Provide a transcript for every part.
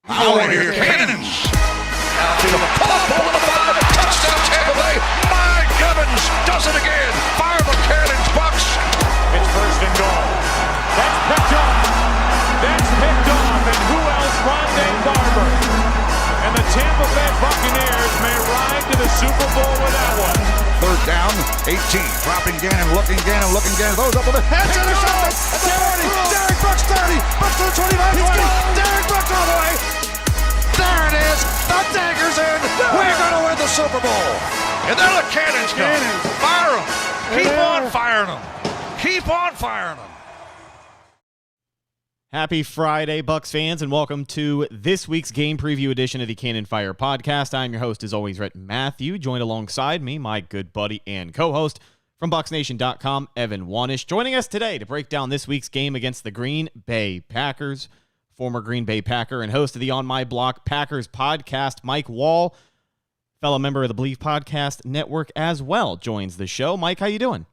I want to hear cannons. Out to the pop over the 5. Touchdown Tampa Bay. Mike Evans does it again. Fire the cannons, Bucs. It's first and goal. That's picked off. That's picked off. And who else? Rondé Barber. And the Tampa Bay Buccaneers may ride to the Super Bowl with that one. Third down, 18. Dropping Gannon, looking Gannon. Those up with the head. Intercepted. At the 40. Derek Brooks 30. Brooks to the 25. 20. Derek Brooks all the way. There it is. The dagger's in. We're going to win the Super Bowl. And then the cannons come. Fire them. Keep on firing them. Keep on firing them. Happy Friday, Bucs fans, and welcome to this week's game preview edition of the Cannon Fire podcast. I'm your host, as always, Rhett Matthew, joined alongside me, my good buddy and co-host from BucsNation.com, Evan Wanish, joining us today to break down this week's game against the Green Bay Packers. Former Green Bay Packer and host of the On My Block Packers podcast, Mike Wahle, fellow member of the Believe Podcast Network as well, joins the show. Mike, how you doing?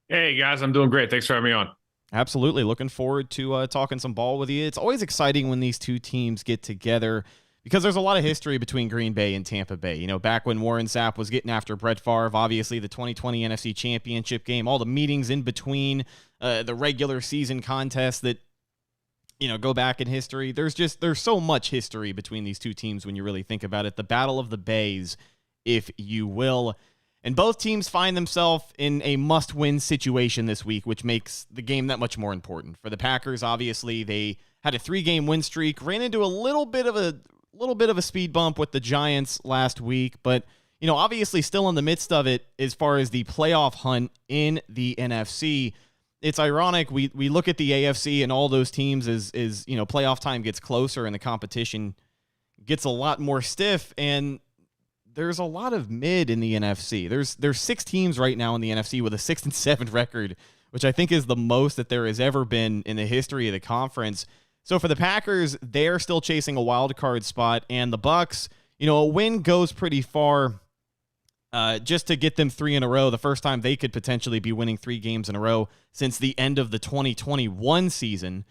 Hey, guys, I'm doing great. Thanks for having me on. Absolutely. Looking forward to talking some ball with you. It's always exciting when these two teams get together because there's a lot of history between Green Bay and Tampa Bay. You know, back when Warren Sapp was getting after Brett Favre, obviously the 2020 NFC Championship game, all the meetings in between, the regular season contests that, you know, go back in history. There's so much history between these two teams when you really think about it. The Battle of the Bays, if you will. And both teams find themselves in a must-win situation this week, which makes the game that much more important. For the Packers, obviously, they had a 3-game win streak, ran into a little bit of a speed bump with the Giants last week, but you know, obviously still in the midst of it as far as the playoff hunt in the NFC. It's ironic we look at the AFC and all those teams as you know, playoff time gets closer and the competition gets a lot more stiff, and there's a lot of mid in the NFC. There's 6 teams right now in the NFC with a 6-7 record, which I think is the most that there has ever been in the history of the conference. So for the Packers, they're still chasing a wild card spot, and the Bucs, you know, a win goes pretty far just to get them 3 in a row. The first time they could potentially be winning 3 games in a row since the end of the 2021 season.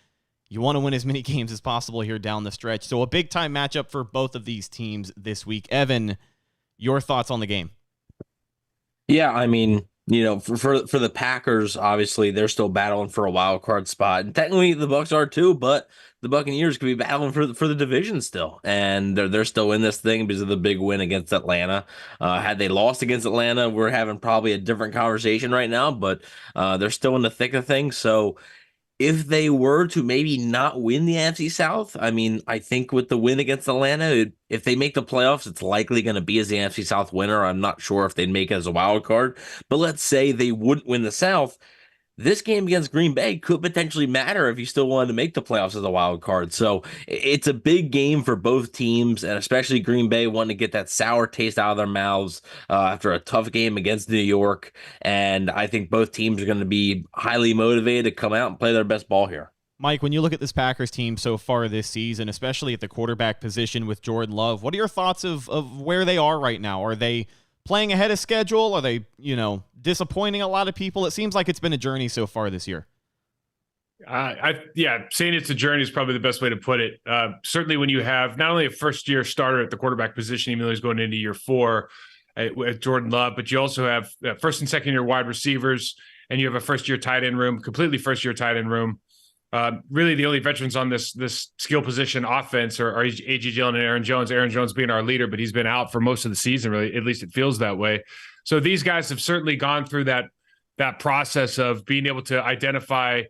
You want to win as many games as possible here down the stretch. So a big-time matchup for both of these teams this week. Evan, your thoughts on the game? Yeah, I mean, you know, for the Packers, obviously they're still battling for a wild card spot, and technically the Bucs are too. But the Buccaneers could be battling for the division still, and they're still in this thing because of the big win against Atlanta. Had they lost against Atlanta, we're having probably a different conversation right now. But they're still in the thick of things, so. If they were to maybe not win the NFC South, I mean, I think with the win against Atlanta, if they make the playoffs, it's likely going to be as the NFC South winner. I'm not sure if they'd make it as a wild card, but let's say they wouldn't win the South. This game against Green Bay could potentially matter if you still wanted to make the playoffs as a wild card. So it's a big game for both teams, and especially Green Bay wanting to get that sour taste out of their mouths after a tough game against New York. And I think both teams are going to be highly motivated to come out and play their best ball here. Mike, when you look at this Packers team so far this season, especially at the quarterback position with Jordan Love, what are your thoughts of where they are right now? Are they playing ahead of schedule? Are they, you know, disappointing a lot of people? It seems like it's been a journey so far this year. Saying it's a journey is probably the best way to put it. Certainly when you have not only a first-year starter at the quarterback position, even though he's going into year 4 with Jordan Love, but you also have first and second-year wide receivers, and you have a first-year tight end room, completely first-year tight end room. Really, the only veterans on this skill position offense are A.J. Dillon and Aaron Jones. Aaron Jones being our leader, but he's been out for most of the season, really. At least it feels that way. So these guys have certainly gone through that process of being able to identify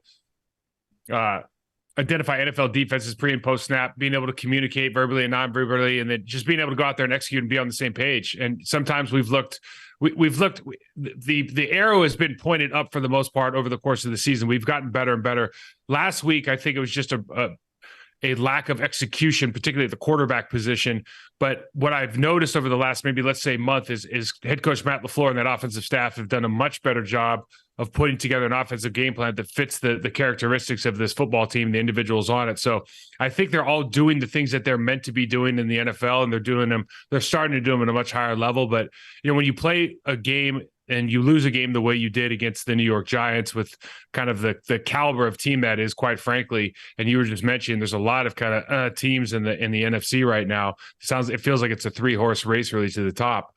NFL defenses pre and post snap, being able to communicate verbally and non-verbally, and then just being able to go out there and execute and be on the same page. And sometimes we've looked. The arrow has been pointed up for the most part over the course of the season. We've gotten better and better. Last week, I think it was just a lack of execution, particularly at the quarterback position. But what I've noticed over the last maybe, let's say, month is head coach Matt LaFleur and that offensive staff have done a much better job of putting together an offensive game plan that fits the characteristics of this football team, the individuals on it. So I think they're all doing the things that they're meant to be doing in the NFL, and they're starting to do them at a much higher level. But, you know, when you play a game and you lose a game the way you did against the New York Giants with kind of the caliber of team that is, quite frankly, and you were just mentioning there's a lot of kind of teams in the NFC right now. It feels like it's a 3-horse race really to the top.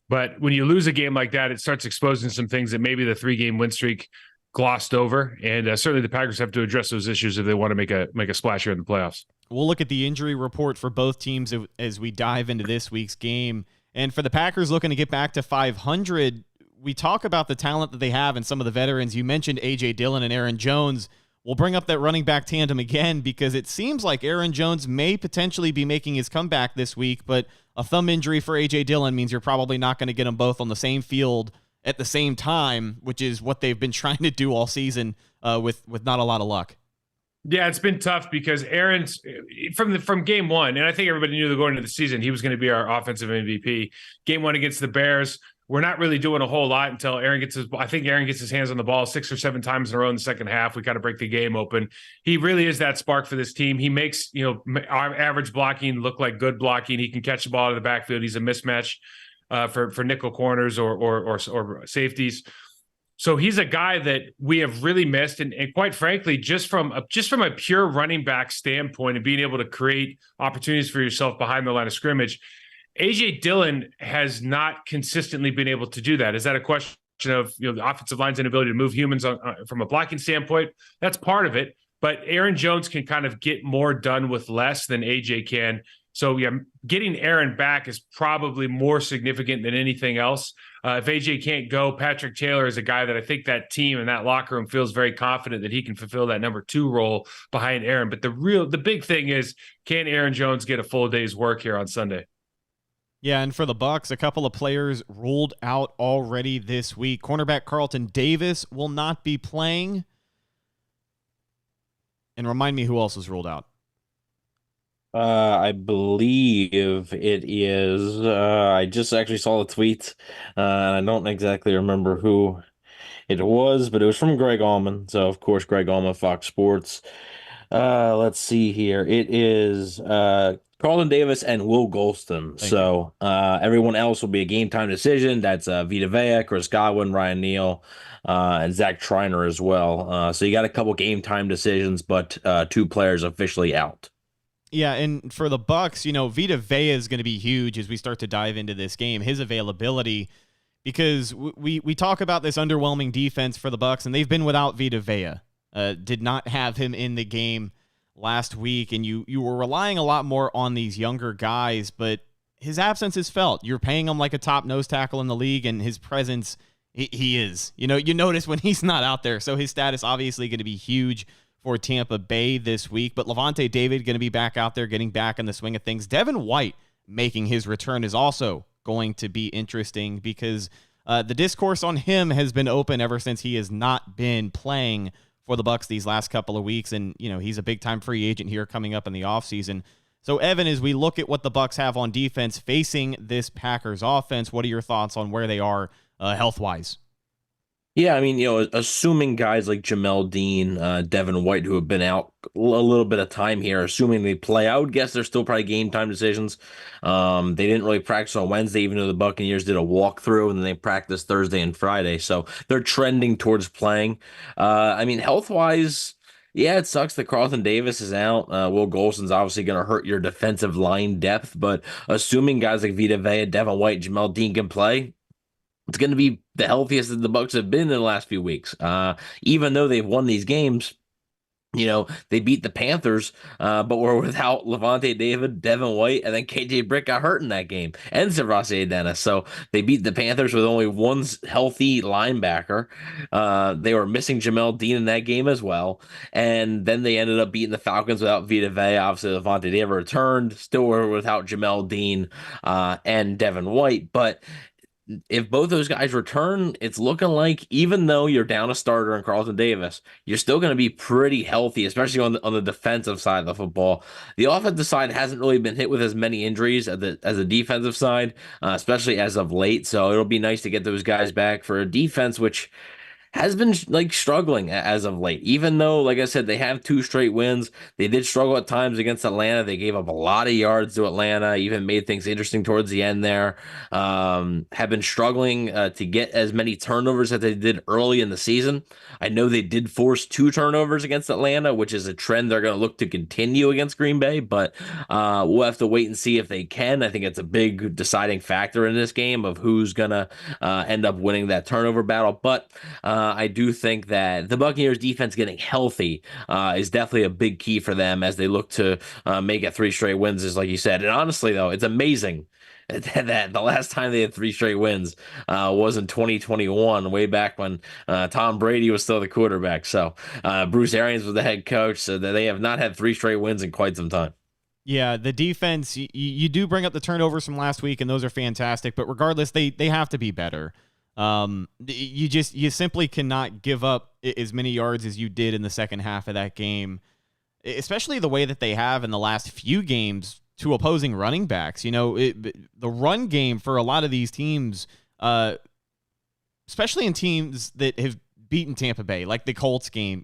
But when you lose a game like that, it starts exposing some things that maybe the 3-game win streak glossed over, and certainly the Packers have to address those issues if they want to make a splash here in the playoffs. We'll look at the injury report for both teams as we dive into this week's game. And for the Packers looking to get back to 500, we talk about the talent that they have and some of the veterans. You mentioned A.J. Dillon and Aaron Jones. We'll bring up that running back tandem again because it seems like Aaron Jones may potentially be making his comeback this week, but a thumb injury for A.J. Dillon means you're probably not going to get them both on the same field at the same time, which is what they've been trying to do all season with not a lot of luck. Yeah, it's been tough because Aaron's from game one, and I think everybody knew that going into the season he was going to be our offensive MVP. Game one against the Bears, we're not really doing a whole lot until Aaron gets his hands on the ball 6 or 7 times in a row in the second half. We kind of break the game open. He really is that spark for this team. He makes our average blocking look like good blocking. He can catch the ball out of the backfield. He's a mismatch for nickel corners or safeties. So he's a guy that we have really missed, and quite frankly, just from a pure running back standpoint and being able to create opportunities for yourself behind the line of scrimmage, A.J. Dillon has not consistently been able to do that. Is that a question of the offensive line's inability to move humans from a blocking standpoint? That's part of it, but Aaron Jones can kind of get more done with less than A.J. can. So yeah, getting Aaron back is probably more significant than anything else. If AJ can't go, Patrick Taylor is a guy that I think that team and that locker room feels very confident that he can fulfill that number 2 role behind Aaron. But the big thing is, can Aaron Jones get a full day's work here on Sunday? Yeah, and for the Bucs, a couple of players ruled out already this week. Cornerback Carlton Davis will not be playing. And remind me who else was ruled out. I believe it is. I just actually saw the tweet, and I don't exactly remember who it was, but it was from Greg Allman. So, of course, Greg Allman, Fox Sports. Let's see here. It is Carlton Davis and Will Golston. So, everyone else will be a game time decision. That's Vita Vea, Chris Godwin, Ryan Neal, and Zach Triner as well. So, you got a couple game time decisions, but 2 players officially out. Yeah, and for the Bucs, Vita Vea is going to be huge as we start to dive into this game. His availability, because we talk about this underwhelming defense for the Bucs, and they've been without Vita Vea. Did not have him in the game last week, and you were relying a lot more on these younger guys, but his absence is felt. You're paying him like a top nose tackle in the league, and his presence, he is. You notice when he's not out there, so his status obviously going to be huge for Tampa Bay this week, but Levante David going to be back out there, getting back in the swing of things. Devin White making his return is also going to be interesting because the discourse on him has been open ever since he has not been playing for the Bucs these last couple of weeks, and he's a big-time free agent here coming up in the offseason. So, Evan, as we look at what the Bucs have on defense facing this Packers offense, what are your thoughts on where they are health-wise? Yeah, I mean, assuming guys like Jamel Dean, Devin White, who have been out a little bit of time here, assuming they play, I would guess they're still probably game time decisions. They didn't really practice on Wednesday, even though the Buccaneers did a walkthrough, and then they practiced Thursday and Friday. So they're trending towards playing. I mean, health-wise, yeah, it sucks that Carlton Davis is out. Will Golston's obviously going to hurt your defensive line depth, but assuming guys like Vita Vea, Devin White, Jamel Dean can play, it's going to be the healthiest that the Bucs have been in the last few weeks. Even though they've won these games, they beat the Panthers, but were without Levante David, Devin White, and then KJ Britt got hurt in that game, and Savasi Dennis. So they beat the Panthers with only one healthy linebacker. They were missing Jamel Dean in that game as well, and then they ended up beating the Falcons without Vita Vea. Obviously, Levante David returned, still were without Jamel Dean and Devin White, but if both those guys return, it's looking like even though you're down a starter in Carlton Davis, you're still going to be pretty healthy, especially on the defensive side of the football. The offensive side hasn't really been hit with as many injuries as the defensive side, especially as of late. So it'll be nice to get those guys back for a defense which has been like struggling as of late. Even though, like I said, they have 2 straight wins, they did struggle at times against Atlanta. They gave up a lot of yards to Atlanta, even made things interesting towards the end there. Have been struggling to get as many turnovers as they did early in the season. I know they did force 2 turnovers against Atlanta, which is a trend they're going to look to continue against Green Bay, but we'll have to wait and see if they can. I think it's a big deciding factor in this game of who's going to end up winning that turnover battle. But I do think that the Buccaneers defense getting healthy is definitely a big key for them as they look to make it 3 straight wins, is like you said. And honestly, though, it's amazing that the last time they had 3 straight wins was in 2021, way back when Tom Brady was still the quarterback. So Bruce Arians was the head coach, so that they have not had 3 straight wins in quite some time. Yeah, the defense, you do bring up the turnovers from last week, and those are fantastic. But regardless, they have to be better. You simply cannot give up as many yards as you did in the second half of that game, especially the way that they have in the last few games to opposing running backs. The run game for a lot of these teams, especially in teams that have beaten Tampa Bay, like the Colts game,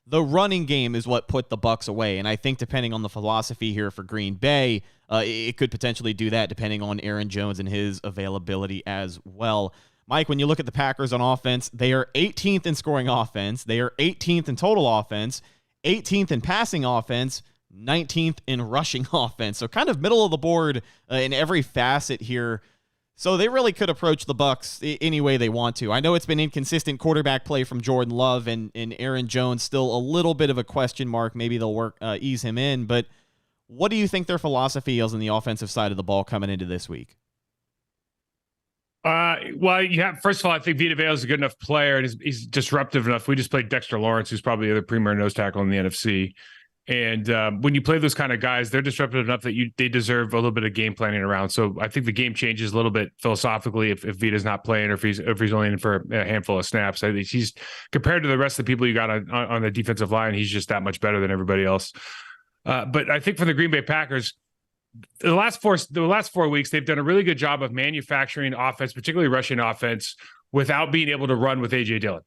the running game is what put the Bucs away. And I think depending on the philosophy here for Green Bay, it could potentially do that depending on Aaron Jones and his availability as well. Mike, when you look at the Packers on offense, they are 18th in scoring offense. They are 18th in total offense, 18th in passing offense, 19th in rushing offense. So kind of middle of the board in every facet here. So they really could approach the Bucs any way they want to. I know it's been inconsistent quarterback play from Jordan Love and Aaron Jones, still a little bit of a question mark. Maybe they'll ease him in. But what do you think their philosophy is on the offensive side of the ball coming into this week? Well, first of all, I think Vita Vea is a good enough player and he's disruptive enough. We just played Dexter Lawrence, who's probably the other premier nose tackle in the NFC. And when you play those kind of guys, they're disruptive enough that they deserve a little bit of game planning around. So I think the game changes a little bit philosophically if Vita's not playing or if he's only in for a handful of snaps. I think he's, compared to the rest of the people you got on the defensive line, he's just that much better than everybody else. But I think for the Green Bay Packers, the last 4 weeks, they've done a really good job of manufacturing offense, particularly rushing offense, without being able to run with A.J. Dillon.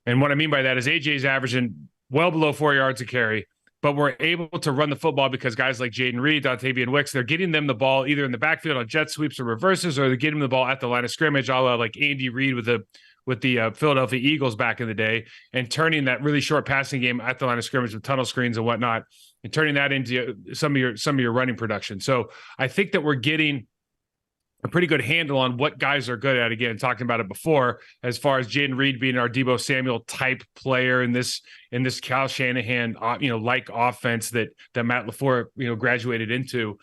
And what I mean by that is A.J.'s averaging well below 4 yards a carry, but we're able to run the football because guys like Jaden Reed, Dontavian Wicks, they're getting them the ball either in the backfield on jet sweeps or reverses, or they're getting them the ball at the line of scrimmage, a la like Andy Reid with the Philadelphia Eagles back in the day, and turning that really short passing game at the line of scrimmage with tunnel screens and whatnot, and turning that into some of your running production. So I think that we're getting a pretty good handle on what guys are good at. Again, talking about it before, as far as Jaden Reed being our Deebo Samuel type player in this Kyle Shanahan like offense that Matt LaFleur graduated into.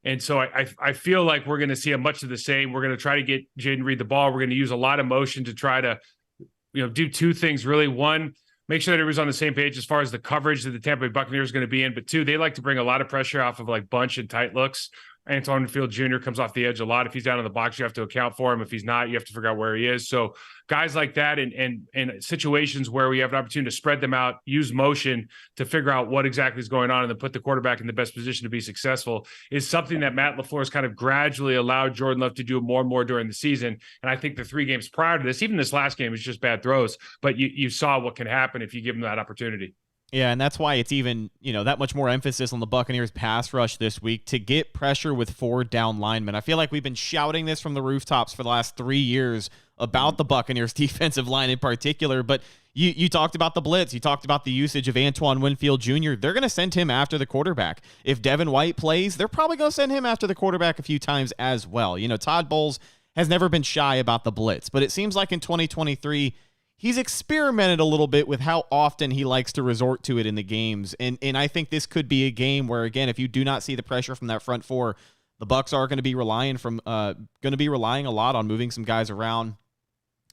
And so I feel like we're going to see a much of the same. We're going to try to get Jaden Reed the ball. We're going to use a lot of motion to try to do 2 things really. One, make sure that everyone's on the same page as far as the coverage that the Tampa Bay Buccaneers is going to be in. But 2, they like to bring a lot of pressure off of like bunch and tight looks. Antoine Winfield Jr. comes off the edge a lot. If he's down in the box, you have to account for him. If he's not, you have to figure out where he is. So guys like that and situations where we have an opportunity to spread them out, use motion to figure out what exactly is going on and then put the quarterback in the best position to be successful is something that Matt LaFleur has kind of gradually allowed Jordan Love to do more and more during the season. And I think the 3 games prior to this, even this last game, is just bad throws, but you saw what can happen if you give him that opportunity. Yeah, and that's why it's even, that much more emphasis on the Buccaneers pass rush this week to get pressure with 4 down linemen. I feel like we've been shouting this from the rooftops for the last 3 years about the Buccaneers defensive line in particular, but you talked about the blitz. You talked about the usage of Antoine Winfield Jr. They're going to send him after the quarterback. If Devin White plays, they're probably going to send him after the quarterback a few times as well. Todd Bowles has never been shy about the blitz, but it seems like in 2023, he's experimented a little bit with how often he likes to resort to it in the games. And I think this could be a game where, again, if you do not see the pressure from that front 4, the Bucs are going to be relying a lot on moving some guys around,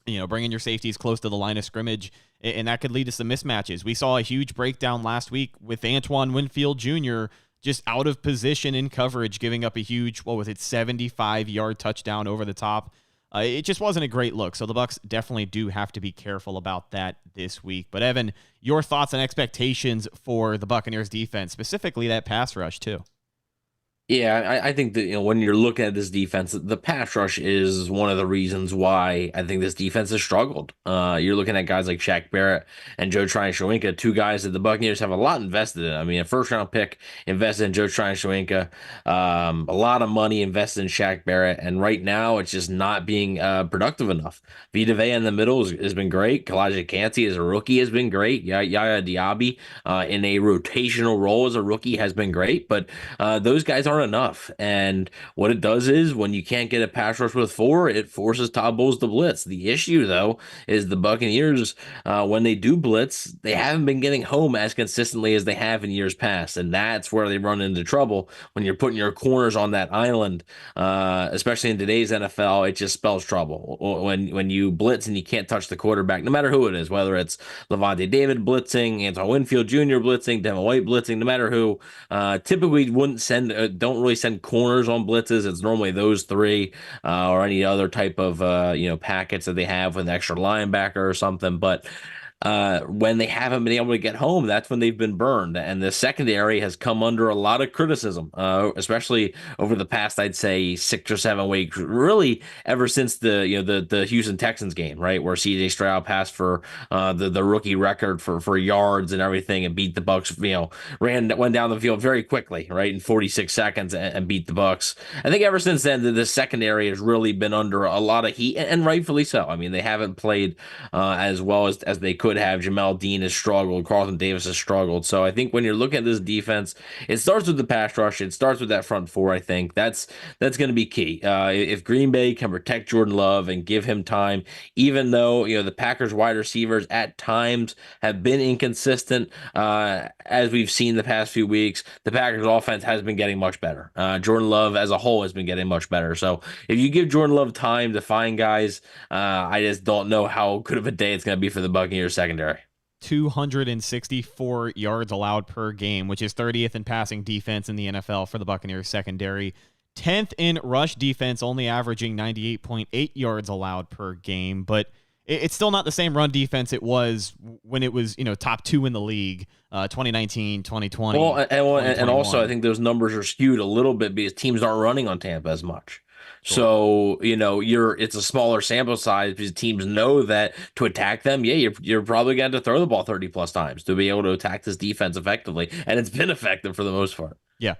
bringing your safeties close to the line of scrimmage, and that could lead to some mismatches. We saw a huge breakdown last week with Antoine Winfield Jr. just out of position in coverage, giving up a huge, 75-yard touchdown over the top. It just wasn't a great look. So the Bucs definitely do have to be careful about that this week. But Evan, your thoughts and expectations for the Buccaneers defense, specifically that pass rush too? Yeah, I think that when you're looking at this defense, the pass rush is one of the reasons why I think this defense has struggled. You're looking at guys like Shaq Barrett and Joe Tryon-Shoyinka, two guys that the Buccaneers have a lot invested in. I mean, a first round pick invested in Joe Tryon-Shoyinka, a lot of money invested in Shaq Barrett, and right now it's just not being productive enough. Vita Vea in the middle has been great. Kalijah Kancey as a rookie has been great. Yaya Diaby in a rotational role as a rookie has been great, but those guys aren't enough. And what it does is when you can't get a pass rush with four, it forces Todd Bowles to blitz. The issue, though, is the Buccaneers, when they do blitz, they haven't been getting home as consistently as they have in years past. And that's where they run into trouble when you're putting your corners on that island, especially in today's NFL. It just spells trouble. When you blitz and you can't touch the quarterback, no matter who it is, whether it's Levante David blitzing, Antoine Winfield Jr. blitzing, Devin White blitzing, no matter who, typically wouldn't send, don't really send corners on blitzes. It's normally those three or any other type of packets that they have with an extra linebacker or something. But when they haven't been able to get home, that's when they've been burned. And the secondary has come under a lot of criticism, especially over the past, I'd say, 6 or 7 weeks. Really, ever since the Houston Texans game, right, where C.J. Stroud passed for the rookie record for yards and everything, and beat the Bucs. Went down the field very quickly, right, in 46 seconds, and beat the Bucs. I think ever since then, the secondary has really been under a lot of heat, and rightfully so. I mean, they haven't played as well as they could have. Jamel Dean has struggled. Carlton Davis has struggled. So I think when you're looking at this defense, it starts with the pass rush. It starts with that front four. I think that's going to be key. If Green Bay can protect Jordan Love and give him time, even though the Packers wide receivers at times have been inconsistent, as we've seen the past few weeks, the Packers offense has been getting much better. Jordan Love as a whole has been getting much better. So if you give Jordan Love time to find guys, I just don't know how good of a day it's going to be for the Buccaneers secondary. 264 yards allowed per game, which is 30th in passing defense in the NFL for the Buccaneers secondary. 10th in rush defense, only averaging 98.8 yards allowed per game, but it's still not the same run defense it was when it was, top 2 in the league, 2019, 2020. Well, and also I think those numbers are skewed a little bit because teams aren't running on Tampa as much. Sure. So, it's a smaller sample size because teams know that to attack them, you're probably going to throw the ball 30 plus times to be able to attack this defense effectively. And it's been effective for the most part. Yeah.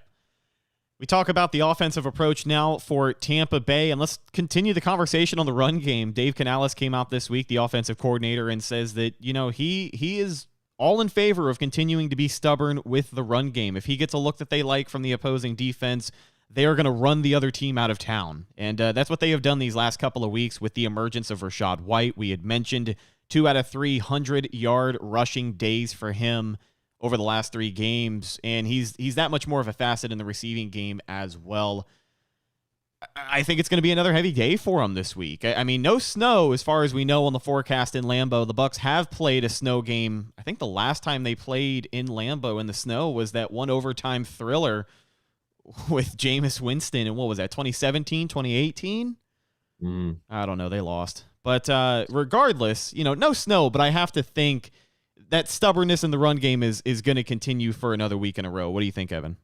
We talk about the offensive approach now for Tampa Bay, and let's continue the conversation on the run game. Dave Canales came out this week, the offensive coordinator, and says that, he is all in favor of continuing to be stubborn with the run game. If he gets a look that they like from the opposing defense, they are going to run the other team out of town. And that's what they have done these last couple of weeks with the emergence of Rachaad White. We had mentioned 2 out of 3 100-yard rushing days for him over the last 3 games, and he's that much more of a facet in the receiving game as well. I think it's going to be another heavy day for him this week. I mean, no snow as far as we know on the forecast in Lambeau. The Bucs have played a snow game. I think the last time they played in Lambeau in the snow was that one overtime thriller with Jameis Winston, and what was that, 2017, 2018? I don't know. They lost. But regardless, no snow, but I have to think that stubbornness in the run game is going to continue for another week in a row. What do you think, Evan?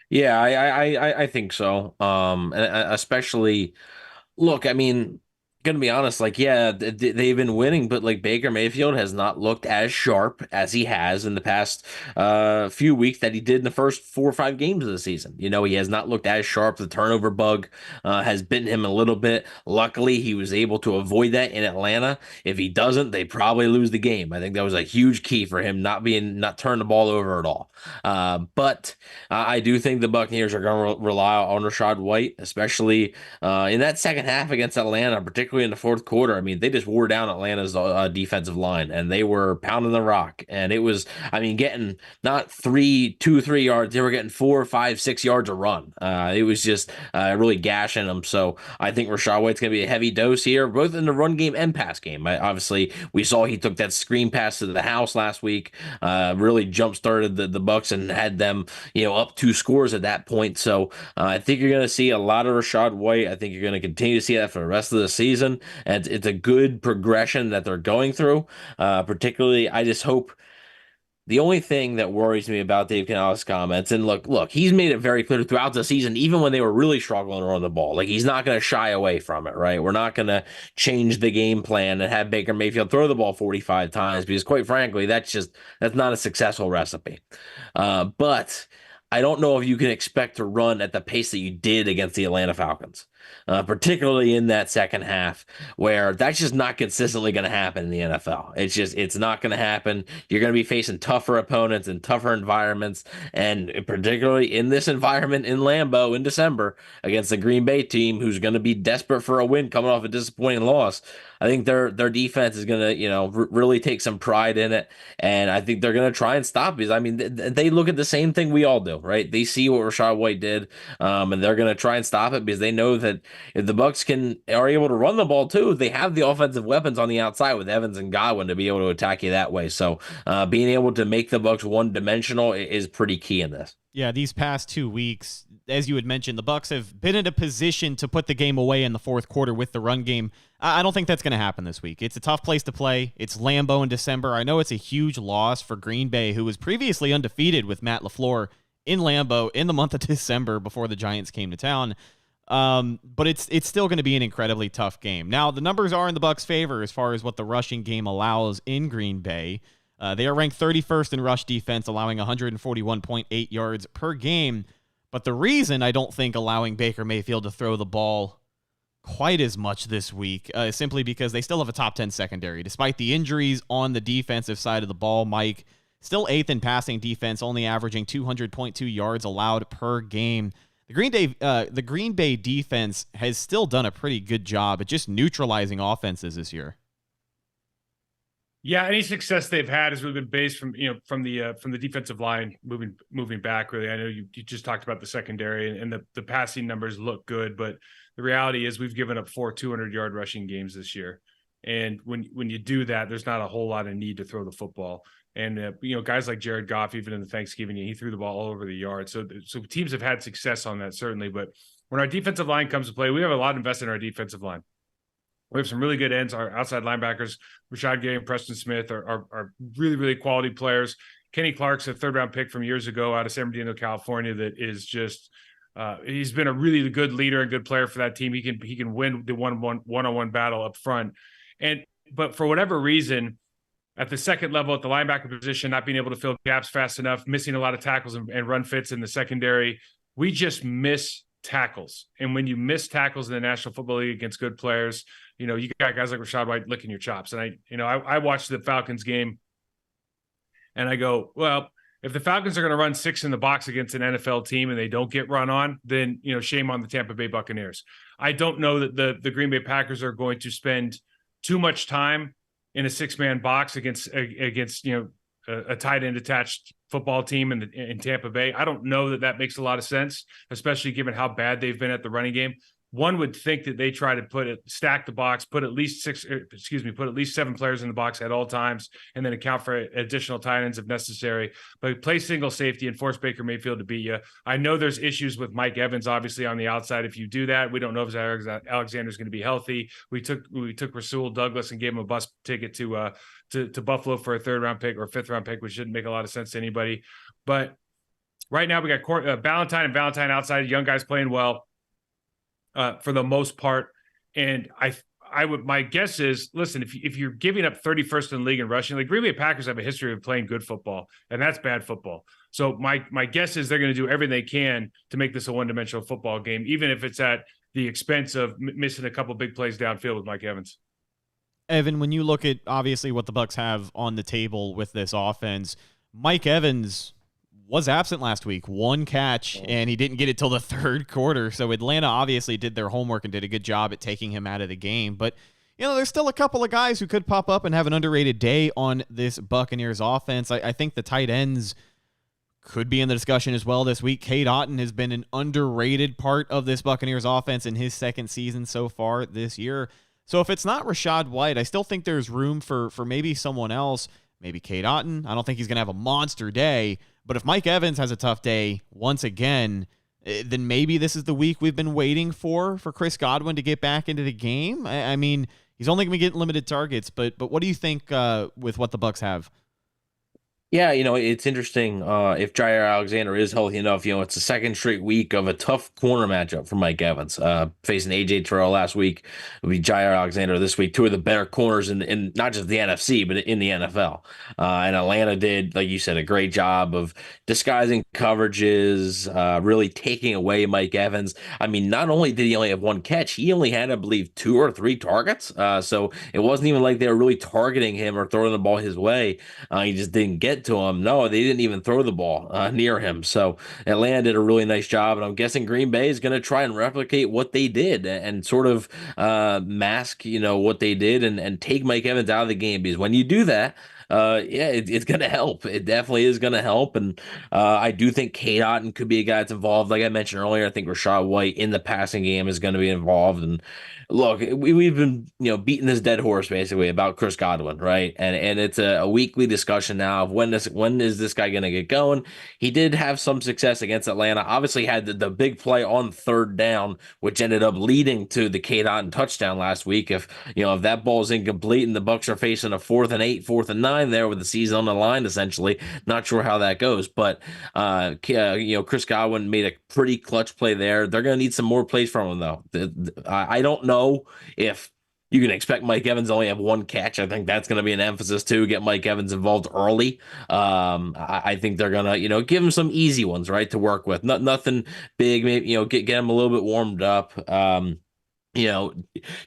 Yeah, I think so. And especially, look, I mean, gonna be honest, they've been winning, but Baker Mayfield has not looked as sharp as he has in the past few weeks that he did in the first 4 or 5 games of the season. He has not looked as sharp. The turnover bug has bitten him a little bit. Luckily, he was able to avoid that in Atlanta. If he doesn't, they probably lose the game. I think that was a huge key for him not turning the ball over at all. But I do think the Buccaneers are going to rely on Rachaad White, especially in that second half against Atlanta, particularly in the fourth quarter. I mean, they just wore down Atlanta's defensive line, and they were pounding the rock. And it was, getting not 2 or 3 yards, they were getting 4, 5, 6 yards a run. It was just really gashing them. So I think Rachaad White's going to be a heavy dose here, both in the run game and pass game. Obviously, we saw he took that screen pass to the house last week, really jump-started the Bucs and had them, up 2 scores at that point. So I think you're going to see a lot of Rachaad White. I think you're going to continue to see that for the rest of the season. And it's a good progression that they're going through. Particularly, I just hope The only thing that worries me about Dave Canales' comments, and look, he's made it very clear throughout the season, even when they were really struggling to run the ball, like he's not going to shy away from it, right? We're not going to change the game plan and have Baker Mayfield throw the ball 45 times because, quite frankly, that's not a successful recipe. But I don't know if you can expect to run at the pace that you did against the Atlanta Falcons. Particularly in that second half, where that's just not consistently going to happen in the NFL. It's not going to happen. You're going to be facing tougher opponents and tougher environments, and particularly in this environment in Lambeau in December against the Green Bay team, who's going to be desperate for a win coming off a disappointing loss. I think their defense is going to, really take some pride in it, and I think they're going to try and stop because, I mean, they look at the same thing we all do, right? They see what Rachaad White did, and they're going to try and stop it because they know that if the Bucs are able to run the ball too, they have the offensive weapons on the outside with Evans and Godwin to be able to attack you that way. So being able to make the Bucs one-dimensional is pretty key in this. Yeah, these past 2 weeks, as you had mentioned, the Bucs have been in a position to put the game away in the fourth quarter with the run game. I don't think that's going to happen this week. It's a tough place to play. It's Lambeau in December. I know it's a huge loss for Green Bay, who was previously undefeated with Matt LaFleur in Lambeau in the month of December before the Giants came to town. But it's still going to be an incredibly tough game. Now, the numbers are in the Bucs' favor as far as what the rushing game allows in Green Bay. They are ranked 31st in rush defense, allowing 141.8 yards per game. But the reason I don't think allowing Baker Mayfield to throw the ball quite as much this week is simply because they still have a top 10 secondary. Despite the injuries on the defensive side of the ball, Mike, still 8th in passing defense, only averaging 200.2 yards allowed per game. The Green Bay defense has still done a pretty good job at just neutralizing offenses this year. Yeah, any success they've had has really been based from the defensive line moving back. Really, I know you just talked about the secondary and the passing numbers look good, but the reality is we've given up 4 200-yard rushing games this year, and when you do that, there's not a whole lot of need to throw the football. And guys like Jared Goff, even in the Thanksgiving, he threw the ball all over the yard. So teams have had success on that certainly, but when our defensive line comes to play, we have a lot invested in our defensive line. We have some really good ends. Our outside linebackers, Rashad Gay and Preston Smith, are really, really quality players. Kenny Clark's a third-round pick from years ago out of San Bernardino, California, that is just he's been a really good leader and good player for that team. He can win the one-on-one battle up front. But for whatever reason, at the second level, at the linebacker position, not being able to fill gaps fast enough, missing a lot of tackles and run fits in the secondary, we just miss tackles. And when you miss tackles in the National Football League against good players, you got guys like Rachaad White licking your chops. And I watched the Falcons game and I go, well, if the Falcons are going to run 6 in the box against an NFL team and they don't get run on, then, shame on the Tampa Bay Buccaneers. I don't know that the Green Bay Packers are going to spend too much time in a 6-man box against a tight end attached football team in Tampa Bay. I don't know that makes a lot of sense, especially given how bad they've been at the running game. One would think that they try to stack the box, put at least 7 players in the box at all times, and then account for additional tight ends if necessary. But play single safety and force Baker Mayfield to beat you. I know there's issues with Mike Evans, obviously, on the outside. If you do that, we don't know if Alexander's going to be healthy. We took Rasul Douglas and gave him a bus ticket to Buffalo for a 3rd-round pick or 5th-round pick, which shouldn't make a lot of sense to anybody. But right now we got Valentine outside, young guys playing well. For the most part, and my guess is, listen, if you're giving up 31st in the league in rushing, like Green Bay Packers have a history of playing good football, and that's bad football. So my guess is they're going to do everything they can to make this a one-dimensional football game, even if it's at the expense of missing a couple big plays downfield with Mike Evans. Evan, when you look at obviously what the Bucs have on the table with this offense, Mike Evans was absent last week, 1 catch, and he didn't get it till the 3rd quarter. So Atlanta obviously did their homework and did a good job at taking him out of the game. But, there's still a couple of guys who could pop up and have an underrated day on this Buccaneers offense. I think the tight ends could be in the discussion as well this week. Cade Otton has been an underrated part of this Buccaneers offense in his 2nd season so far this year. So if it's not Rachaad White, I still think there's room for maybe someone else, maybe Cade Otton. I don't think he's going to have a monster day. But if Mike Evans has a tough day once again, then maybe this is the week we've been waiting for Chris Godwin to get back into the game. I mean, he's only going to get limited targets, but what do you think with what the Bucs have? Yeah, it's interesting. If Jair Alexander is healthy enough, it's the second straight week of a tough corner matchup for Mike Evans. Facing AJ Terrell last week, it'll be Jair Alexander this week. Two of the better corners in not just the NFC, but in the NFL. And Atlanta did, like you said, a great job of disguising coverages, really taking away Mike Evans. I mean, not only did he only have one catch, he only had, I believe, 2 or 3 targets. So it wasn't even like they were really targeting him or throwing the ball his way. He just didn't get to him. No, they didn't even throw the ball near him. So Atlanta did a really nice job, and I'm guessing Green Bay is going to try and replicate what they did and sort of mask, what they did and take Mike Evans out of the game. Because when you do that, yeah, it's going to help. It definitely is going to help. And I do think Kate Otten could be a guy that's involved. Like I mentioned earlier, I think Rachaad White in the passing game is going to be involved. And look, we've been, beating this dead horse basically about Chris Godwin, right? And it's a weekly discussion now of when is this guy going to get going? He did have some success against Atlanta. Obviously had the big play on 3rd down, which ended up leading to the Kate Otten touchdown last week. If that ball is incomplete and the Bucs are facing a 4th and 8, 4th and 9 there with the season on the line, essentially, not sure how that goes. But Chris Godwin made a pretty clutch play there. They're going to need some more plays from him though. I don't know if you can expect Mike Evans to only have 1 catch. I think that's going to be an emphasis too. Get Mike Evans involved early. I think they're going to, give him some easy ones, right, to work with. Nothing big. Maybe get him a little bit warmed up.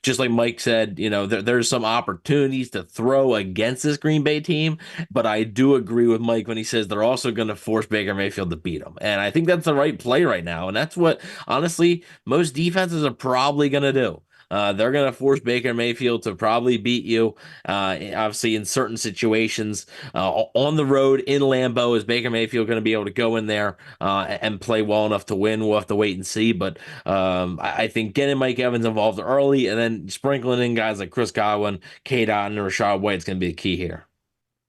Just like Mike said, there's some opportunities to throw against this Green Bay team, but I do agree with Mike when he says they're also going to force Baker Mayfield to beat them. And I think that's the right play right now. And that's what, honestly, most defenses are probably going to do. They're going to force Baker Mayfield to probably beat you. Obviously, in certain situations, on the road in Lambeau, is Baker Mayfield going to be able to go in there and play well enough to win? We'll have to wait and see. But I think getting Mike Evans involved early and then sprinkling in guys like Chris Godwin, Kate Otten, and Rachaad White is going to be the key here.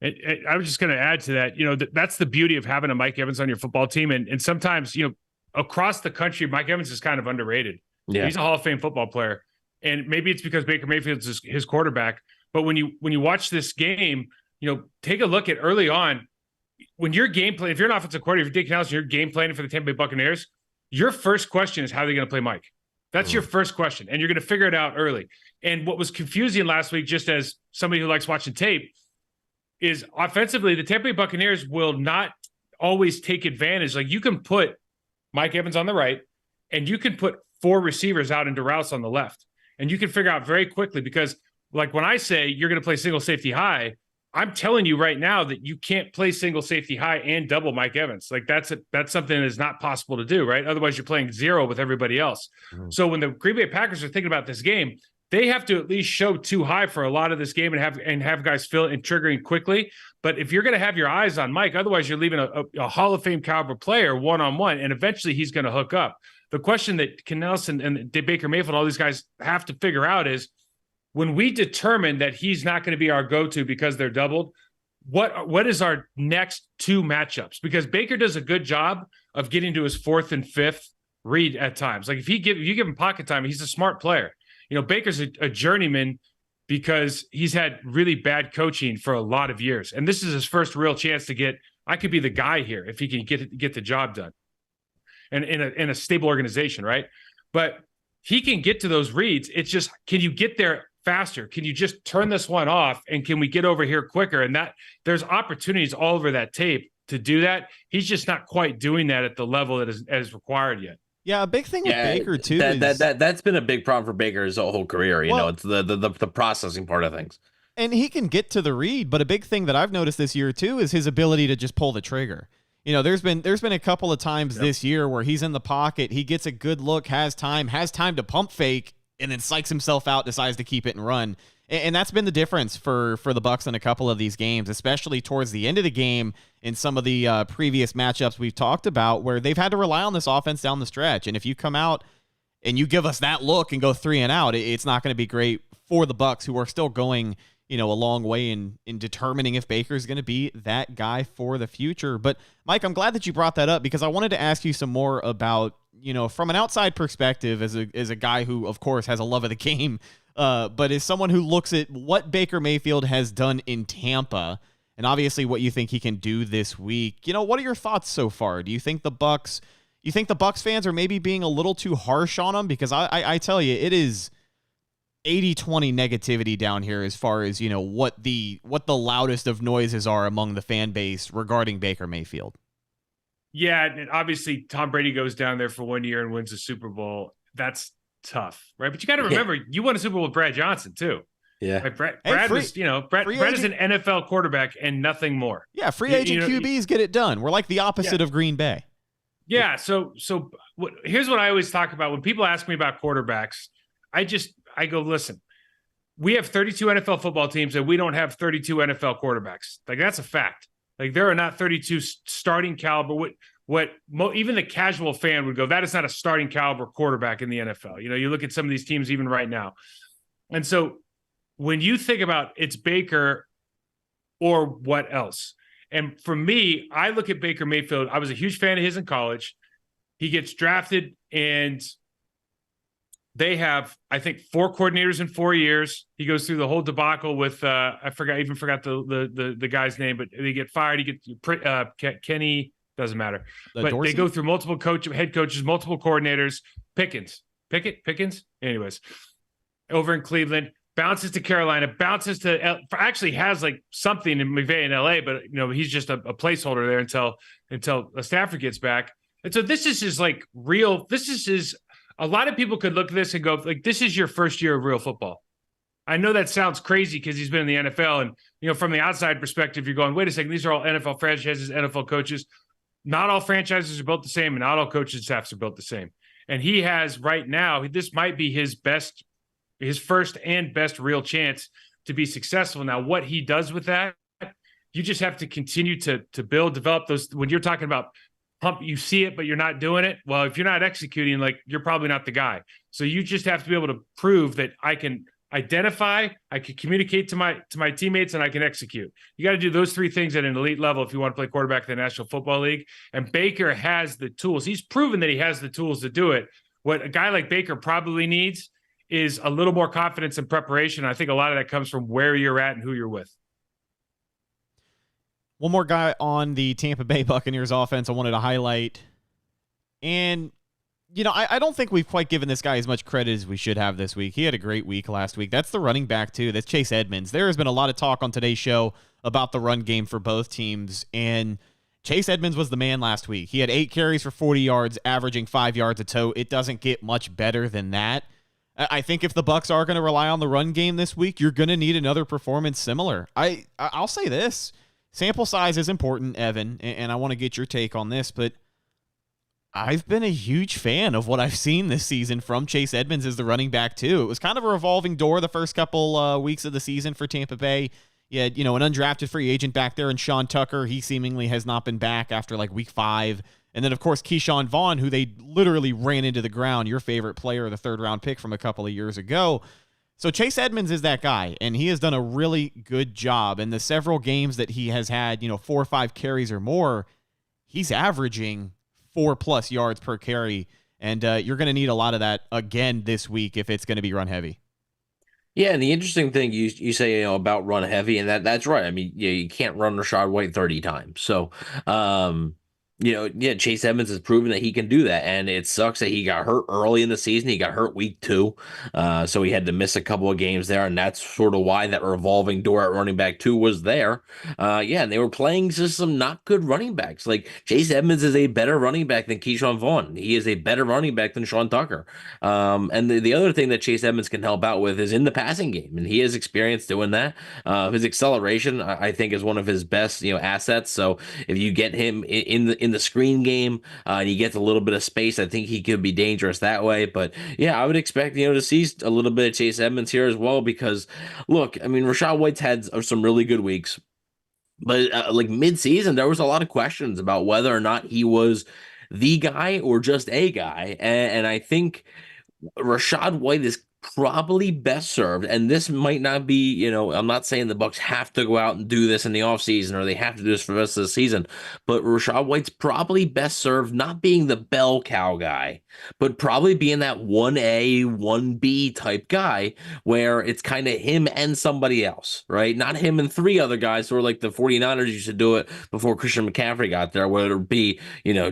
I was just going to add to that. That's the beauty of having a Mike Evans on your football team, and sometimes across the country, Mike Evans is kind of underrated. Yeah. He's a Hall of Fame football player. And maybe it's because Baker Mayfield's his quarterback. But when you watch this game, take a look at early on when you're game playing. If you're an offensive coordinator, if you're Dick Nelson, you're game planning for the Tampa Bay Buccaneers. Your first question is how are they going to play Mike? That's your first question, and you're going to figure it out early. And what was confusing last week, just as somebody who likes watching tape, is offensively the Tampa Bay Buccaneers will not always take advantage. Like you can put Mike Evans on the right, and you can put 4 receivers out into routes on the left. And you can figure out very quickly because, like, when I say you're going to play single safety high, I'm telling you right now that you can't play single safety high and double Mike Evans. Like, that's something that is not possible to do, right? Otherwise, you're playing 0 with everybody else. Mm-hmm. So when the Green Bay Packers are thinking about this game, they have to at least show too high for a lot of this game and have guys fill and triggering quickly. But if you're going to have your eyes on Mike, otherwise you're leaving a Hall of Fame caliber player one-on-one, and eventually he's going to hook up. The question that Ken Nelson and Baker Mayfield, all these guys have to figure out is when we determine that he's not going to be our go-to because they're doubled, what is our next 2 matchups? Because Baker does a good job of getting to his 4th and 5th read at times. Like if you give him pocket time, he's a smart player. Baker's a journeyman because he's had really bad coaching for a lot of years. And this is his first real chance to I could be the guy here if he can get the job done. And in a stable organization, right? But he can get to those reads. It's just, can you get there faster? Can you just turn this one off? And can we get over here quicker? And that there's opportunities all over that tape to do that. He's just not quite doing that at the level that is required yet. Yeah, a big thing with Baker too that's been a big problem for Baker his whole career. It's the processing part of things. And he can get to the read, but a big thing that I've noticed this year too is his ability to just pull the trigger. There's been a couple of times this year where he's in the pocket, he gets a good look, has time to pump fake, and then psychs himself out, decides to keep it and run. And that's been the difference for the Bucs in a couple of these games, especially towards the end of the game in some of the previous matchups we've talked about where they've had to rely on this offense down the stretch. And if you come out and you give us that look and go 3 and out, it's not going to be great for the Bucs, who are still going a long way in determining if Baker is going to be that guy for the future. But Mike, I'm glad that you brought that up because I wanted to ask you some more about, from an outside perspective as a guy who of course has a love of the game, but as someone who looks at what Baker Mayfield has done in Tampa and obviously what you think he can do this week. What are your thoughts so far? Do you think the Bucs fans are maybe being a little too harsh on him? Because I tell you, it is 80-20 negativity down here as far as, what the loudest of noises are among the fan base regarding Baker Mayfield. Yeah, and obviously Tom Brady goes down there for 1 year and wins the Super Bowl. That's tough, right? But you got to remember, you won a Super Bowl with Brad Johnson too. Yeah, like Brad was, Brad is an NFL quarterback and nothing more. Yeah, free agent QBs get it done. We're like the opposite of Green Bay. Yeah. So here's what I always talk about when people ask me about quarterbacks. I go, listen, we have 32 NFL football teams and we don't have 32 NFL quarterbacks. Like, that's a fact. Like, there are not 32 starting caliber. Even the casual fan would go, that is not a starting caliber quarterback in the NFL. You look at some of these teams even right now. And so when you think about it's Baker or what else? And for me, I look at Baker Mayfield. I was a huge fan of his in college. He gets drafted and they have, I think, 4 coordinators in 4 years. He goes through the whole debacle with I forgot the guy's name, but they get fired. He gets Kenny, doesn't matter. But Dorsey? They go through multiple head coaches, multiple coordinators. Pickens. Anyways, over in Cleveland, bounces to Carolina, bounces to actually has like something in McVay in LA, but he's just a placeholder there until Stafford gets back. And so this is his like real. This is his. A lot of people could look at this and go, like, this is your first year of real football. I know that sounds crazy because he's been in the NFL. And, from the outside perspective, you're going, wait a second, these are all NFL franchises, NFL coaches. Not all franchises are built the same, and not all coaching staffs are built the same. And he has right now, this might be his first and best real chance to be successful. Now, what he does with that, you just have to continue to build, develop those. When you're talking about pump, you see it, but you're not doing it. Well, if you're not executing, like, you're probably not the guy. So you just have to be able to prove that I can identify, I can communicate to my teammates, and I can execute. You got to do those 3 things at an elite level if you want to play quarterback in the National Football League. And Baker has the tools. He's proven that he has the tools to do it. What a guy like Baker probably needs is a little more confidence and preparation. I think a lot of that comes from where you're at and who you're with. One more guy on the Tampa Bay Buccaneers offense I wanted to highlight. And, I don't think we've quite given this guy as much credit as we should have this week. He had a great week last week. That's the running back, too. That's Chase Edmonds. There has been a lot of talk on today's show about the run game for both teams, and Chase Edmonds was the man last week. He had 8 carries for 40 yards, averaging 5 yards a tote. It doesn't get much better than that. I think if the Bucs are going to rely on the run game this week, you're going to need another performance similar. I'll say this. Sample size is important, Evan, and I want to get your take on this, but I've been a huge fan of what I've seen this season from Chase Edmonds as the running back, too. It was kind of a revolving door the first couple weeks of the season for Tampa Bay. You had, an undrafted free agent back there in Sean Tucker. He seemingly has not been back after like week 5. And then, of course, Keyshawn Vaughn, who they literally ran into the ground, your favorite player, the 3rd-round pick from a couple of years ago. So Chase Edmonds is that guy, and he has done a really good job. In the several games that he has had, 4 or 5 carries or more, he's averaging 4+ yards per carry, and you're going to need a lot of that again this week if it's going to be run heavy. Yeah, and the interesting thing you say about run heavy, and that's right. I mean, you can't run Rachaad White 30 times. So, Chase Edmonds has proven that he can do that, and it sucks that he got hurt early in the season. He got hurt week 2, so he had to miss a couple of games there, and that's sort of why that revolving door at running back 2 was there. And they were playing just some not good running backs. Like, Chase Edmonds is a better running back than Keyshawn Vaughn. He is a better running back than Sean Tucker. And the other thing that Chase Edmonds can help out with is in the passing game, and he has experience doing that. His acceleration, I think, is one of his best assets. So if you get him in the screen game and he gets a little bit of space, I think he could be dangerous that way. But yeah, I would expect to see a little bit of Chase Edmonds here as well, because look, I mean, Rachaad White's had some really good weeks, but like mid-season there was a lot of questions about whether or not he was the guy or just a guy, and I think Rachaad White is probably best served, and this might not be, I'm not saying the Bucs have to go out and do this in the offseason or they have to do this for the rest of the season, but Rachaad White's probably best served not being the bell cow guy, but probably being that 1A, 1B type guy where it's kind of him and somebody else, right? Not him and three other guys who are like the 49ers used to do it before Christian McCaffrey got there, whether it be,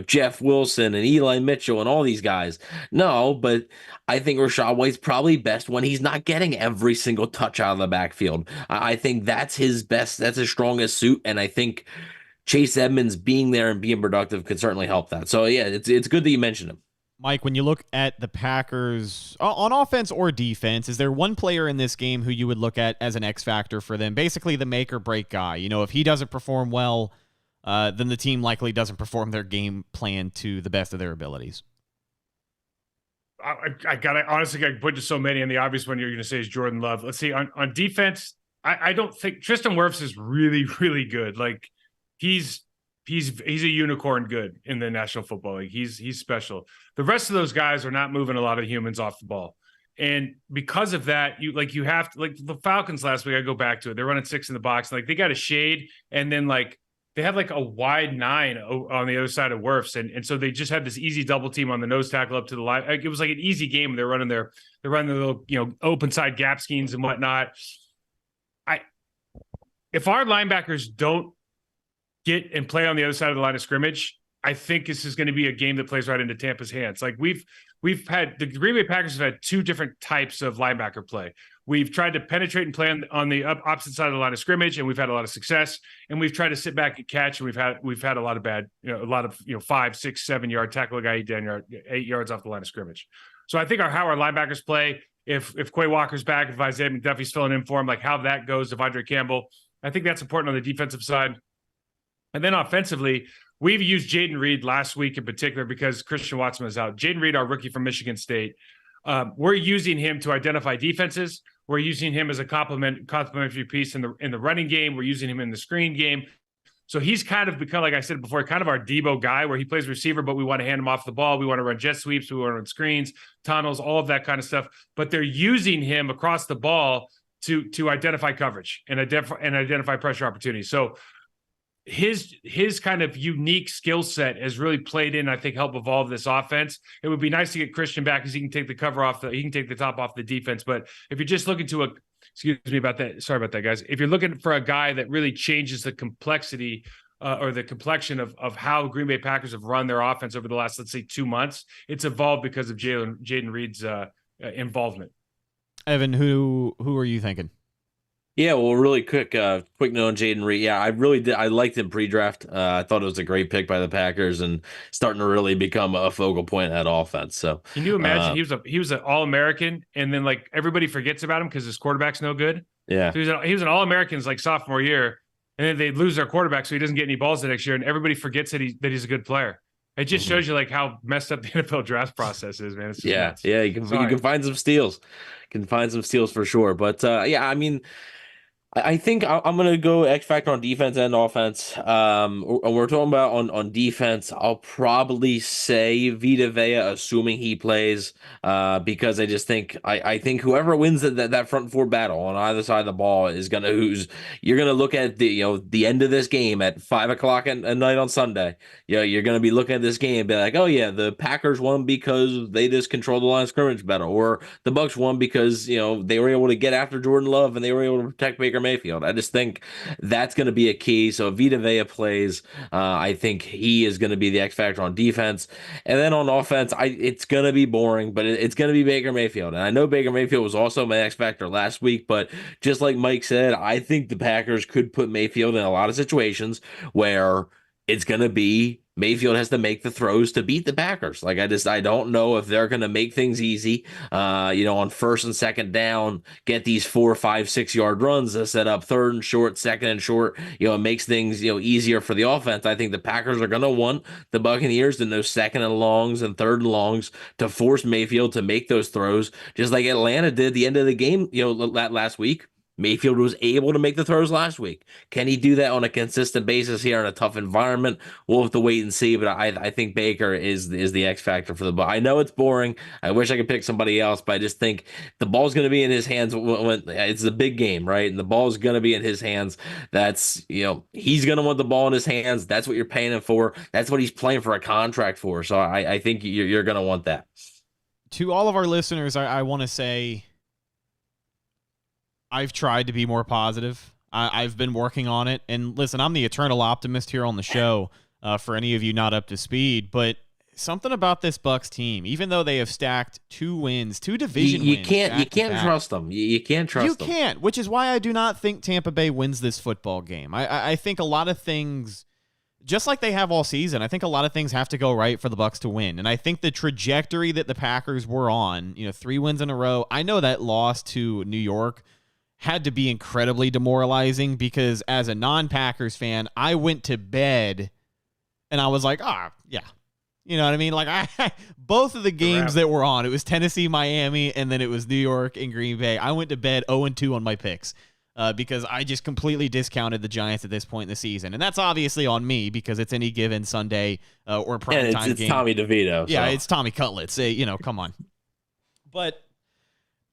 Jeff Wilson and Eli Mitchell and all these guys. No, but I think Rachaad White's probably best when he's not getting every single touch out of the backfield. I think that's his best, that's his strongest suit, and I think Chase Edmonds being there and being productive could certainly help that. So yeah, it's good that you mentioned him. Mike, when you look at the Packers on offense or defense, is there one player in this game who you would look at as an X factor for them? Basically the make or break guy. If he doesn't perform well, then the team likely doesn't perform their game plan to the best of their abilities. I honestly put just so many, and the obvious one you're going to say is Jordan Love. Let's see on defense. I don't think Tristan Wirfs is really, really good. Like he's a unicorn good in the National Football League. He's special. The rest of those guys are not moving a lot of humans off the ball. And because of that, you have to, like the Falcons last week, I go back to it. They're running 6 in the box. Like they got a shade, and then they have like a wide 9 on the other side of Wirfs. And so they just had this easy double team on the nose tackle up to the line. It was like an easy game. They're running their little, open side gap schemes and whatnot. If our linebackers don't get and play on the other side of the line of scrimmage, I think this is going to be a game that plays right into Tampa's hands. Like we've had the Green Bay Packers have had 2 different types of linebacker play. We've tried to penetrate and play on the opposite side of the line of scrimmage, and we've had a lot of success. And we've tried to sit back and catch, and we've had a lot of bad, a lot of 5, 6, 7 yard tackle a guy 8 yards off the line of scrimmage. So I think how our linebackers play, if Quay Walker's back, if Isaiah McDuffie's filling in for him, like how that goes, Devondre Campbell, I think that's important on the defensive side. And then offensively, we've used Jaden Reed last week in particular because Christian Watson was out. Jaden Reed, our rookie from Michigan State, we're using him to identify defenses. We're using him as a complementary piece in the running game. We're using him in the screen game. So he's kind of become, like I said before, kind of our Debo guy where he plays receiver, but we want to hand him off the ball. We want to run jet sweeps. We want to run screens, tunnels, all of that kind of stuff. But they're using him across the ball to identify coverage and identify pressure opportunities. So his kind of unique skill set has really played in, I think, help evolve this offense. It would be nice to get Christian back because he can take the top off the defense. But if you're just looking to excuse me about that. Sorry about that, guys. If you're looking for a guy that really changes the complexity or the complexion of how Green Bay Packers have run their offense over the last, let's say, 2 months, it's evolved because of Jaden Reed's involvement. Evan, who are you thinking? Yeah, well, really quick note on Jaden Reed. Yeah, I really did. I liked him pre-draft. I thought it was a great pick by the Packers and starting to really become a focal point at offense. So can you imagine he was an All-American, and then like everybody forgets about him because his quarterback's no good. Yeah, so he was an All-American like sophomore year, and then they lose their quarterback, so he doesn't get any balls the next year, and everybody forgets that he's a good player. It just shows you like how messed up the NFL draft process is, man. It's just nuts. Yeah, you can find some steals. Can find some steals for sure. But yeah, I mean, I think I'm going to go X factor on defense and offense. We're talking about on defense. I'll probably say Vita Vea, assuming he plays, because I just think I think whoever wins that front 4 battle on either side of the ball is you're gonna look at the end of this game at 5:00 at night on Sunday. You're gonna be looking at this game and be like, oh yeah, the Packers won because they just controlled the line of scrimmage better, or the Bucs won because they were able to get after Jordan Love and they were able to protect Baker Mayfield. I just think that's going to be a key. So if Vita Vea plays, I think he is going to be the X factor on defense. And then on offense, it's going to be boring, but it's going to be Baker Mayfield. And I know Baker Mayfield was also my X factor last week, but just like Mike said, I think the Packers could put Mayfield in a lot of situations where it's going to be Mayfield has to make the throws to beat the Packers. Like I don't know if they're going to make things easy. On first and second down, get these 4, 5, 6 yard runs to set up third and short, second and short. It makes things easier for the offense. I think the Packers are going to want the Buccaneers in those second and longs and third and longs to force Mayfield to make those throws, just like Atlanta did the end of the game. Last week. Mayfield was able to make the throws last week. Can he do that on a consistent basis here in a tough environment? We'll have to wait and see, but I think Baker is the X factor for the Bucs. I know it's boring. I wish I could pick somebody else, but I just think the ball's going to be in his hands when it's a big game, right? And the ball's going to be in his hands. That's, he's going to want the ball in his hands. That's what you're paying him for. That's what he's playing for a contract for. So I think you're going to want that. To all of our listeners, I want to say I've tried to be more positive. I've been working on it. And listen, I'm the eternal optimist here on the show for any of you not up to speed. But something about this Bucs team, even though they have stacked 2 wins, 2 division wins. You can't trust them. You can't trust them. You can't, which is why I do not think Tampa Bay wins this football game. I think a lot of things, just like they have all season, I think a lot of things have to go right for the Bucs to win. And I think the trajectory that the Packers were on, 3 wins in a row, I know that loss to New York had to be incredibly demoralizing because as a non-Packers fan, I went to bed and I was like, yeah. You know what I mean? Like both of the games that were on, it was Tennessee, Miami, and then it was New York and Green Bay. I went to bed 0-2 on my picks because I just completely discounted the Giants at this point in the season. And that's obviously on me because it's any given Sunday or prime time game. It's Tommy DeVito. Yeah, it's Tommy Cutlets. Come on. But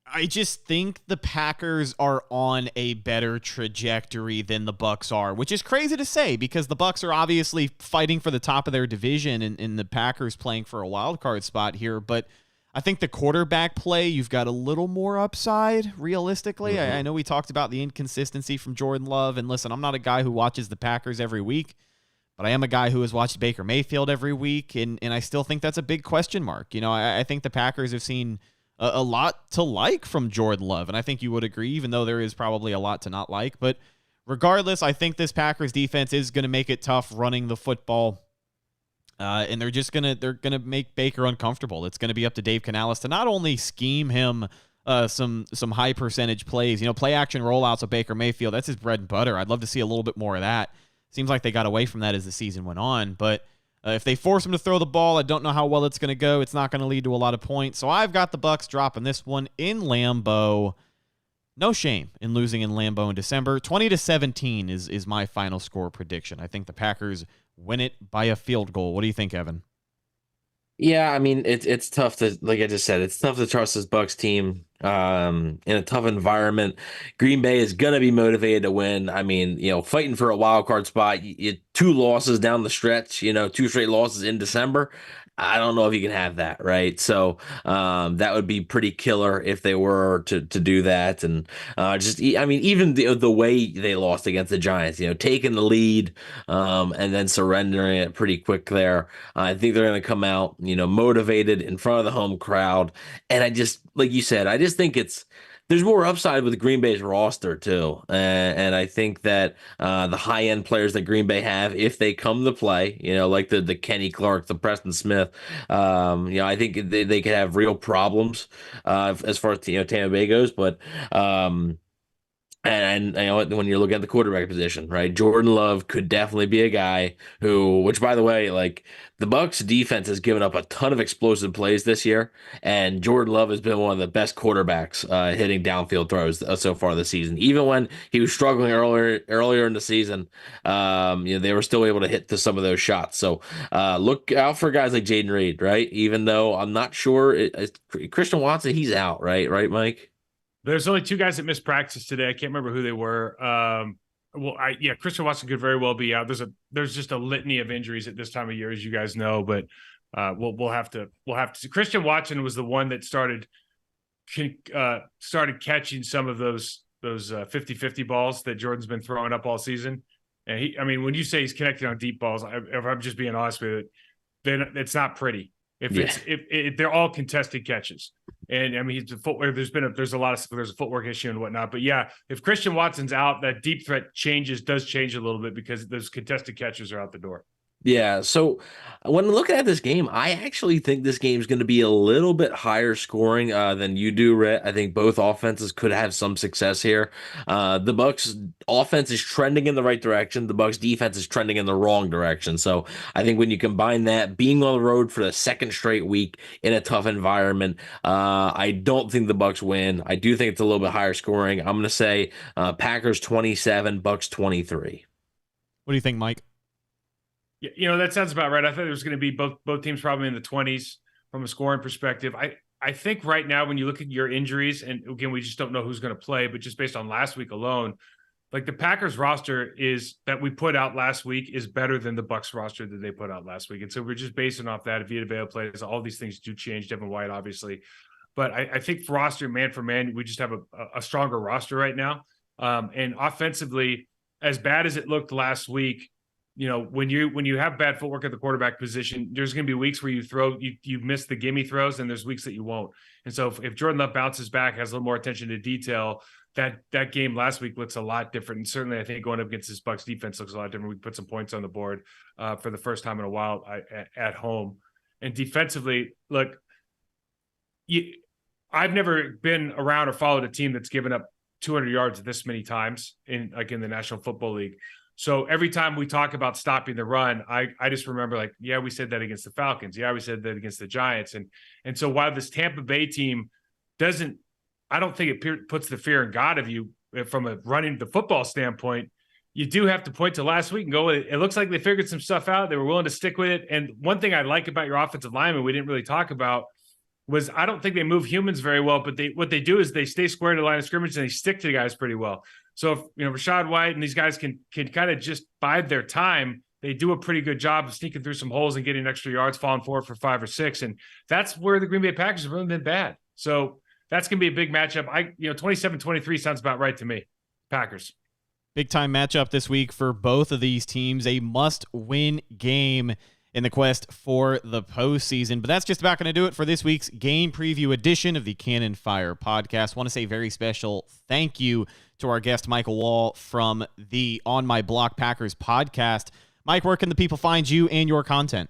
I just think the Packers are on a better trajectory than the Bucs are, which is crazy to say because the Bucs are obviously fighting for the top of their division and the Packers playing for a wild card spot here. But I think the quarterback play, you've got a little more upside realistically. Mm-hmm. I know we talked about the inconsistency from Jordan Love. And listen, I'm not a guy who watches the Packers every week, but I am a guy who has watched Baker Mayfield every week. And I still think that's a big question mark. I think the Packers have seen a lot to like from Jordan Love, and I think you would agree, even though there is probably a lot to not like. But regardless, I think this Packers defense is going to make it tough running the football, and they're gonna make Baker uncomfortable. It's going to be up to Dave Canales to not only scheme him some high percentage plays, play action rollouts of Baker Mayfield. That's his bread and butter. I'd love to see a little bit more of that. Seems like they got away from that as the season went on, but if they force him to throw the ball, I don't know how well it's going to go. It's not going to lead to a lot of points. So I've got the Bucs dropping this one in Lambeau. No shame in losing in Lambeau in December. 20-17 is my final score prediction. I think the Packers win it by a field goal. What do you think, Evan? Yeah, I mean, it's tough to, like I just said, it's tough to trust this Bucs team in a tough environment. Green Bay is going to be motivated to win. I mean, fighting for a wild card spot, 2 losses down the stretch, 2 straight losses in December. I don't know if you can have that, right? So that would be pretty killer if they were to do that. And even the way they lost against the Giants, taking the lead and then surrendering it pretty quick there. I think they're going to come out, motivated in front of the home crowd. And I just, like you said, I just think there's more upside with Green Bay's roster too, and I think that the high end players that Green Bay have, if they come to play, like the Kenny Clark, the Preston Smith, I think they could have real problems as far as Tampa Bay goes, but. And when you're looking at the quarterback position, right? Jordan Love could definitely be a guy which by the way, like the Bucs defense has given up a ton of explosive plays this year, and Jordan Love has been one of the best quarterbacks hitting downfield throws so far this season. Even when he was struggling earlier in the season, they were still able to hit to some of those shots. So look out for guys like Jaden Reed, right? Even though I'm not sure, Christian Watson, he's out, right, Mike? There's only 2 guys that missed practice today. I can't remember who they were. Christian Watson could very well be out. There's just a litany of injuries at this time of year, as you guys know. But we'll have to see. Christian Watson was the one that started catching some of those 50-50 balls that Jordan's been throwing up all season. And when you say he's connecting on deep balls, if I'm just being honest with it, then it's not pretty. If they're all contested catches. And he's a footwear. There's a footwork issue and whatnot. But yeah, if Christian Watson's out, that deep threat does change a little bit because those contested catches are out the door. Yeah. So When looking at this game, I actually think this game is going to be a little bit higher scoring than you do, Rhett. I think both offenses could have some success here. The Bucs offense is trending in the right direction. The Bucs defense is trending in the wrong direction. So I think when you combine that, being on the road for the second straight week in a tough environment, I don't think the Bucs win. I do think it's a little bit higher scoring. I'm going to say Packers 27, Bucs 23. What do you think, Mike? Yeah, that sounds about right. I thought it was going to be both teams probably in the 20s from a scoring perspective. I think right now when you look at your injuries, and again, we just don't know who's going to play, but just based on last week alone, like the Packers roster that we put out last week is better than the Bucs roster that they put out last week. And so we're just basing off that. If Vita Vea plays, all these things do change. Devin White, obviously. But I think for roster, man for man, we just have a stronger roster right now. And offensively, as bad as it looked last week, when you have bad footwork at the quarterback position, there's going to be weeks where you miss the gimme throws, and there's weeks that you won't. And so if Jordan Love bounces back, has a little more attention to detail, that game last week looks a lot different. And certainly I think going up against this Bucs defense looks a lot different. We put some points on the board for the first time in a while at home. And defensively, look, I've never been around or followed a team that's given up 200 yards this many times in the National Football League. So every time we talk about stopping the run, I just remember we said that against the Falcons. Yeah, we said that against the Giants. And so while this Tampa Bay team I don't think it puts the fear in God of you from a running the football standpoint, you do have to point to last week and go, it looks like they figured some stuff out. They were willing to stick with it. And one thing I like about your offensive lineman we didn't really talk about was I don't think they move humans very well, but what they do is they stay square to the line of scrimmage and they stick to the guys pretty well. So if Rachaad White and these guys can kind of just bide their time, they do a pretty good job of sneaking through some holes and getting extra yards, falling forward for 5 or 6. And that's where the Green Bay Packers have really been bad. So that's going to be a big matchup. 27-23 sounds about right to me. Packers. Big time matchup this week for both of these teams. A must-win game in the quest for the postseason. But that's just about going to do it for this week's game preview edition of the Cannon Fire podcast. Want to say a very special thank you to our guest, Michael Wahle from the On My Block Packers podcast. Mike, where can the people find you and your content?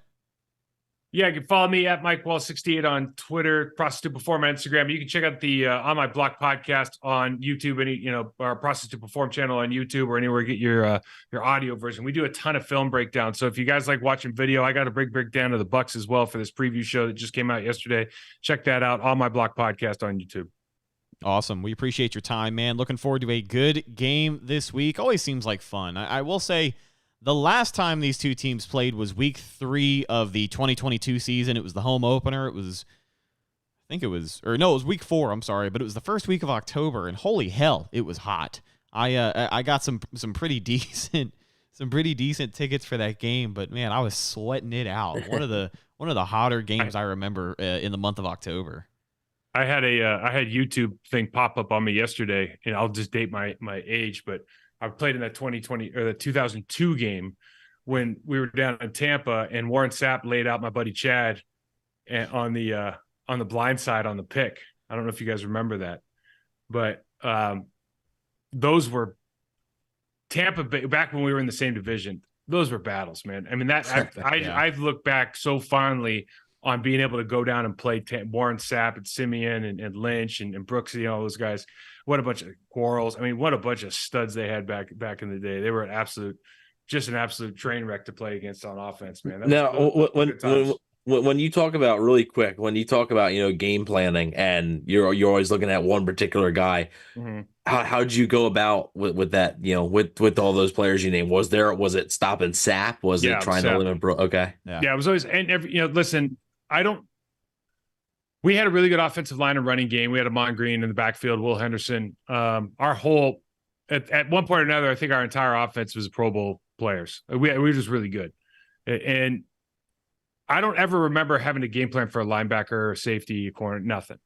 Yeah, you can follow me at Mike Wahle68 on Twitter, Process to Perform on Instagram. You can check out the On My Block podcast on YouTube, our Process to Perform channel on YouTube or anywhere you get your audio version. We do a ton of film breakdowns. So if you guys like watching video, I got a big breakdown of the Bucs as well for this preview show that just came out yesterday. Check that out, On My Block podcast on YouTube. Awesome. We appreciate your time, man. Looking forward to a good game this week. Always seems like fun. I will say, the last time these two teams played was week 3 of the 2022 season. It was the home opener. It was week 4. I'm sorry, but it was the first week of October, and holy hell, it was hot. I got some pretty decent tickets for that game, but man, I was sweating it out. One of the hotter games I remember in the month of October. I had YouTube thing pop up on me yesterday, and I'll just date my age, but I played in that 2020 or the 2002 game when we were down in Tampa, and Warren Sapp laid out my buddy Chad on the blind side on the pick. I don't know if you guys remember that, but those were Tampa Bay back when we were in the same division. Those were battles, man. I mean, I've looked back so fondly on being able to go down and play Warren Sapp and Simeon and Lynch and Brooksy and all those guys. What a bunch of quarrels. I mean, what a bunch of studs they had back in the day. They were an absolute train wreck to play against on offense, man. When you talk about really quick, when you talk about, game planning and you're always looking at one particular guy, mm-hmm. How'd you go about with that, with all those players you named? Was it stopping Sapp? Was it trying to limit Okay. Yeah, it was always, and listen, we had a really good offensive line and running game. We had Amon Green in the backfield, Will Henderson. Our whole, at one point or another, I think our entire offense was Pro Bowl players. We were just really good. And I don't ever remember having a game plan for a linebacker or safety, corner, nothing.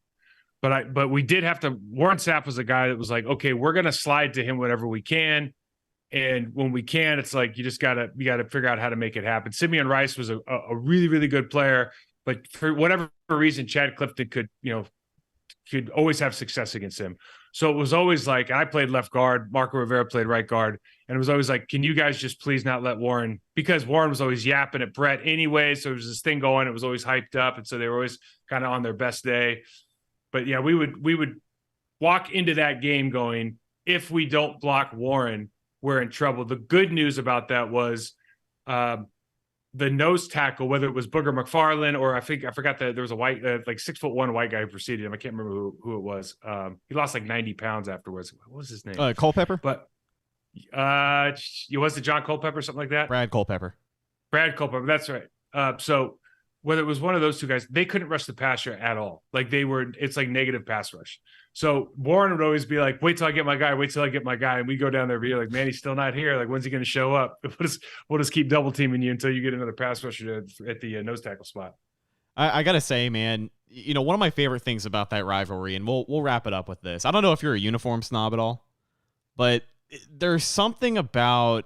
But we did have to, Warren Sapp was a guy that was like, okay, we're going to slide to him whenever we can. And when we can, it's like, you got to figure out how to make it happen. Simeon Rice was a really, really good player. But for whatever reason, Chad Clifton could could always have success against him. So it was always like, I played left guard, Marco Rivera played right guard, and it was always like, can you guys just please not let Warren, because Warren was always yapping at Brett anyway, so there was this thing going, it was always hyped up, and so they were always kind of on their best day. But yeah, we would walk into that game going, if we don't block Warren, we're in trouble. The good news about that was the nose tackle, whether it was Booger McFarland or I forgot that there was a white, like 6'1" white guy who preceded him. I can't remember who it was. He lost like 90 pounds afterwards. What was his name? Culpepper. But was it John Culpepper, something like that? Brad Culpepper. That's right. So whether it was one of those two guys, they couldn't rush the passer at all. Like it's like negative pass rush. So Warren would always be like, wait till I get my guy. And we go down there and be like, man, he's still not here. Like, when's he going to show up? We'll just keep double teaming you until you get another pass rusher at the nose tackle spot. I got to say, man, one of my favorite things about that rivalry, and we'll wrap it up with this. I don't know if you're a uniform snob at all, but there's something about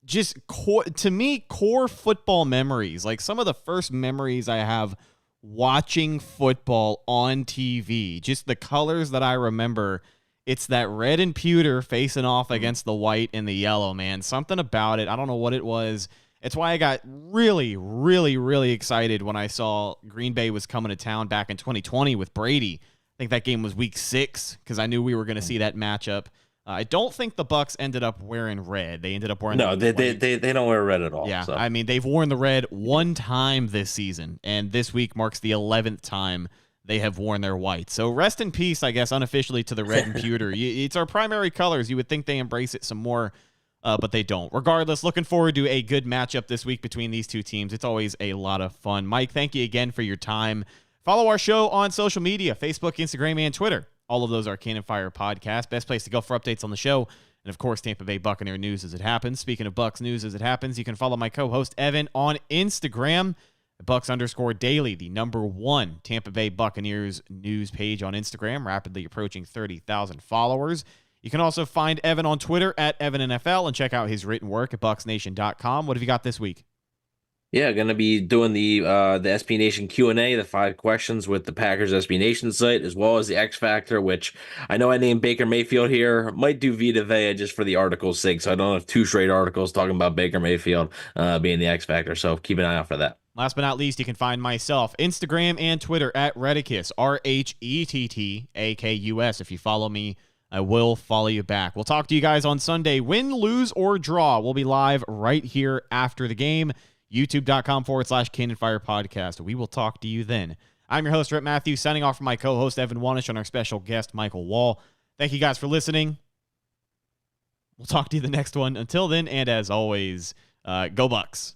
just core football memories. Like some of the first memories I have watching football on TV, just the colors that I remember, it's that red and pewter facing off against the white and the yellow, man. Something about it. I don't know what it was. It's why I got really, really, really excited when I saw Green Bay was coming to town back in 2020 with Brady. I think that game was week 6 because I knew we were going to see that matchup. I don't think the Bucs ended up wearing red. They ended up wearing they don't wear red at all. Yeah, so. I mean, they've worn the red one time this season, and this week marks the 11th time they have worn their white. So rest in peace, I guess, unofficially to the red and pewter. It's our primary colors. You would think they embrace it some more, but they don't. Regardless, looking forward to a good matchup this week between these two teams. It's always a lot of fun. Mike, thank you again for your time. Follow our show on social media, Facebook, Instagram, and Twitter. All of those are Cannon Fire Podcast. Best place to go for updates on the show. And, of course, Tampa Bay Buccaneer news as it happens. Speaking of Bucs news as it happens, you can follow my co-host Evan on Instagram at Bucs_daily, the #1 Tampa Bay Buccaneers news page on Instagram, rapidly approaching 30,000 followers. You can also find Evan on Twitter at EvanNFL and check out his written work at BucsNation.com. What have you got this week? Yeah, going to be doing the SB Nation Q&A, the 5 questions with the Packers SB Nation site, as well as the X Factor, which I know I named Baker Mayfield here. Might do Vita Vea just for the article's sake, so I don't have 2 straight articles talking about Baker Mayfield being the X Factor, so keep an eye out for that. Last but not least, you can find myself, Instagram and Twitter at Redicus, RHETTAKUS. If you follow me, I will follow you back. We'll talk to you guys on Sunday. Win, lose, or draw. We'll be live right here after the game. YouTube.com/Cannon Fire Podcast. We will talk to you then. I'm your host, Rhett Matthews, signing off from my co-host, Evan Wanish, and our special guest, Michael Wahle. Thank you guys for listening. We'll talk to you the next one. Until then, and as always, go Bucs.